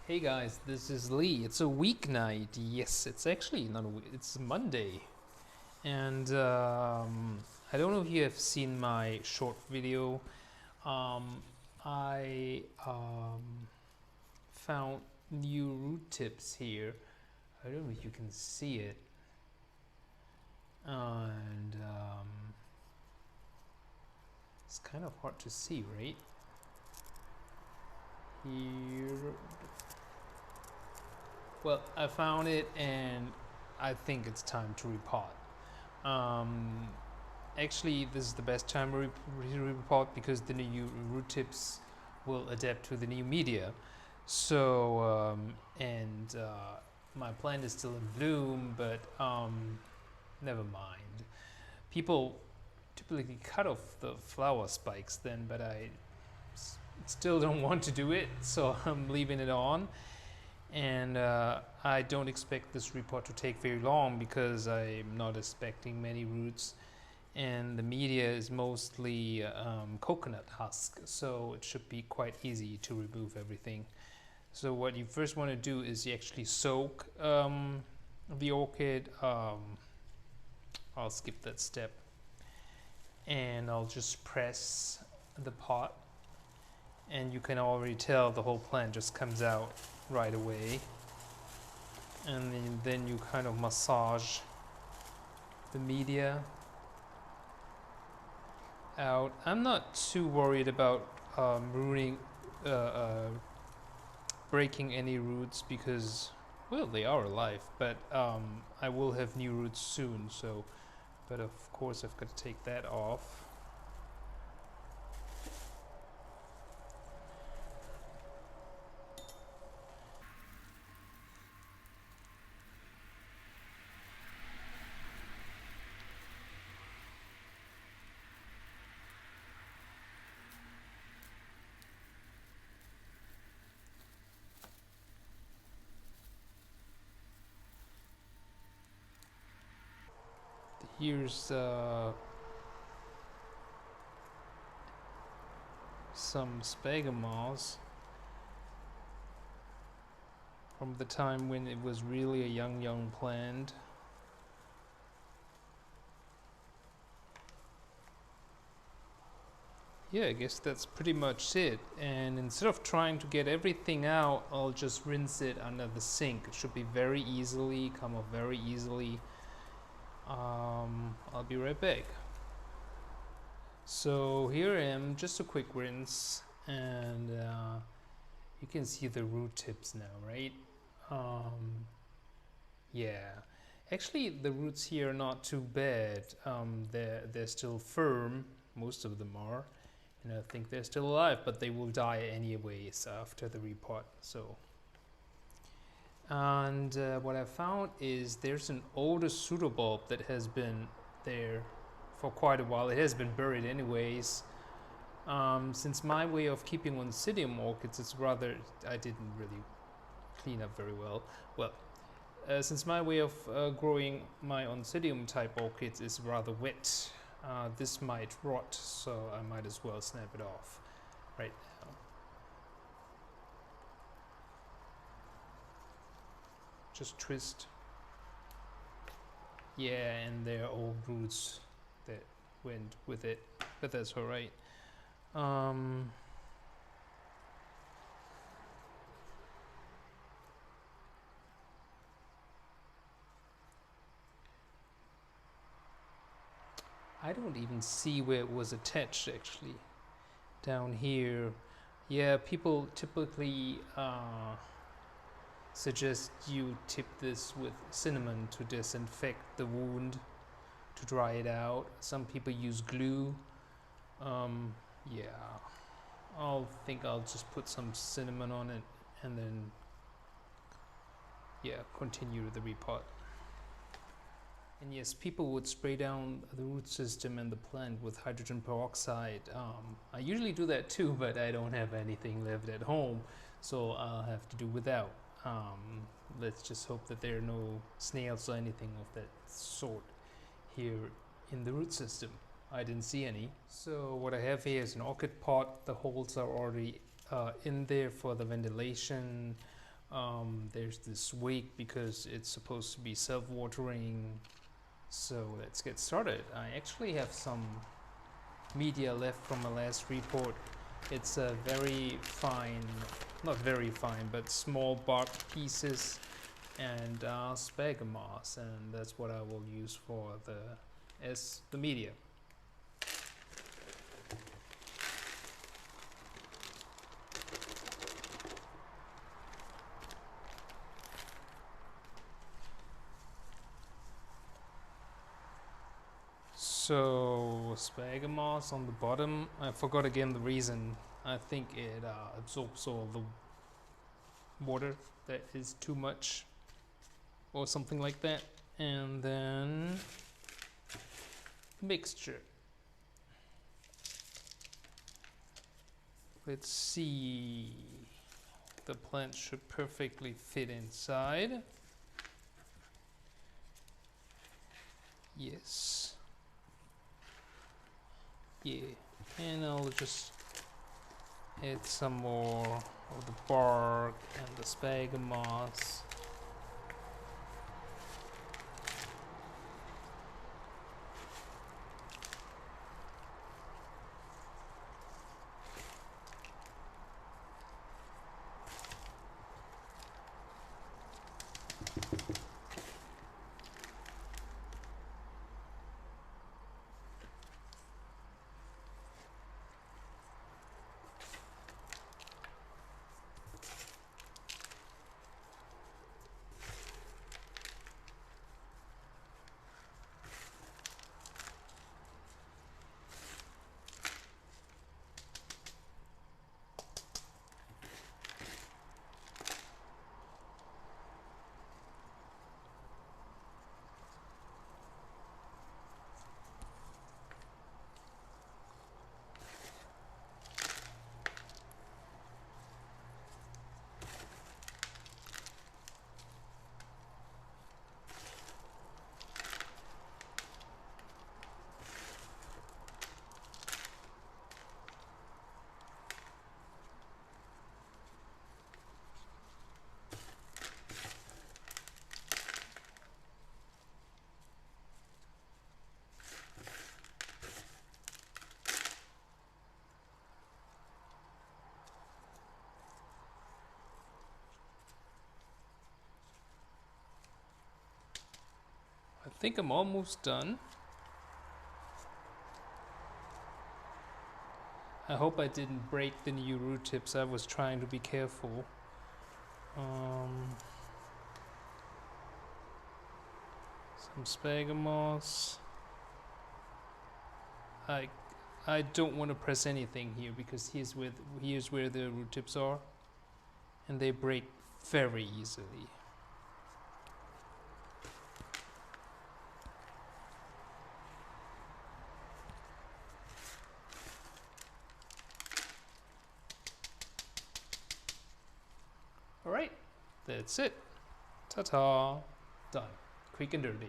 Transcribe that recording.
Hey guys, this is Lee. It's a weeknight. Yes, it's actually not a week, it's Monday. And I don't know if you have seen my short video. I found new root tips here. I don't know if you can see it. And it's kind of hard to see, right? Here. Well, I found it and I think it's time to repot. Actually, this is the best time to repot because the new root tips will adapt to the new media. So, my plant is still in bloom, but never mind. People typically cut off the flower spikes then, but I still don't want to do it, so I'm leaving it on. And I don't expect this repot to take very long because I'm not expecting many roots, and the media is mostly coconut husk, so it should be quite easy to remove everything. So what you first want to do is you actually soak the orchid. I'll skip that step and I'll just press the pot, and you can already tell the whole plant just comes out right away. And then you kind of massage the media out. I'm not too worried about breaking any roots because, well, they are alive, but I will have new roots soon, so, but of course I've got to take that off. Here's some sphagomoss from the time when it was really a young plant. Yeah, I guess that's pretty much it. And instead of trying to get everything out, I'll just rinse it under the sink. It should be very easily, come off very easily. I'll be right back. So here I am, just a quick rinse, and you can see the root tips now, right? Yeah, actually the roots here are not too bad. They're still firm, most of them are, and I think they're still alive, but they will die anyways after the repot. So. And what I found is there's an older pseudobulb that has been there for quite a while. It has been buried anyways. Since my way of keeping oncidium orchids is rather, I didn't really clean up very well. Well, since my way of growing my oncidium type orchids is rather wet, this might rot, so I might as well snap it off right now. Just twist. Yeah, and there are old roots that went with it, but that's all right. I don't even see where it was attached actually. Down here. Yeah, people typically suggest you tip this with cinnamon to disinfect the wound, to dry it out. Some people use glue. Yeah, I'll just put some cinnamon on it and then, yeah, continue the repot. And yes, people would spray down the root system and the plant with hydrogen peroxide. I usually do that too, but I don't have anything left at home, so I'll have to do without. Let's just hope that there are no snails or anything of that sort here in the root system. I didn't see any. So what I have here is an orchid pot. The holes are already in there for the ventilation. There's this week because it's supposed to be self-watering. So let's get started. I actually have some media left from my last report. It's a very fine, not very fine, but small bark pieces and sphagnum moss, and that's what I will use for the media. So sphagnum moss on the bottom. I forgot again the reason. I think it absorbs all the water that is too much or something like that. And then mixture. Let's see. The plant should perfectly fit inside. Yes. Yeah. And I'll just add some more of the bark and the sphagnum moss. I think I'm almost done. I hope I didn't break the new root tips. I was trying to be careful. Some sphagnum moss. I don't want to press anything here because here's where the root tips are, and they break very easily. Alright, that's it. Ta-ta. Done. Quick and dirty.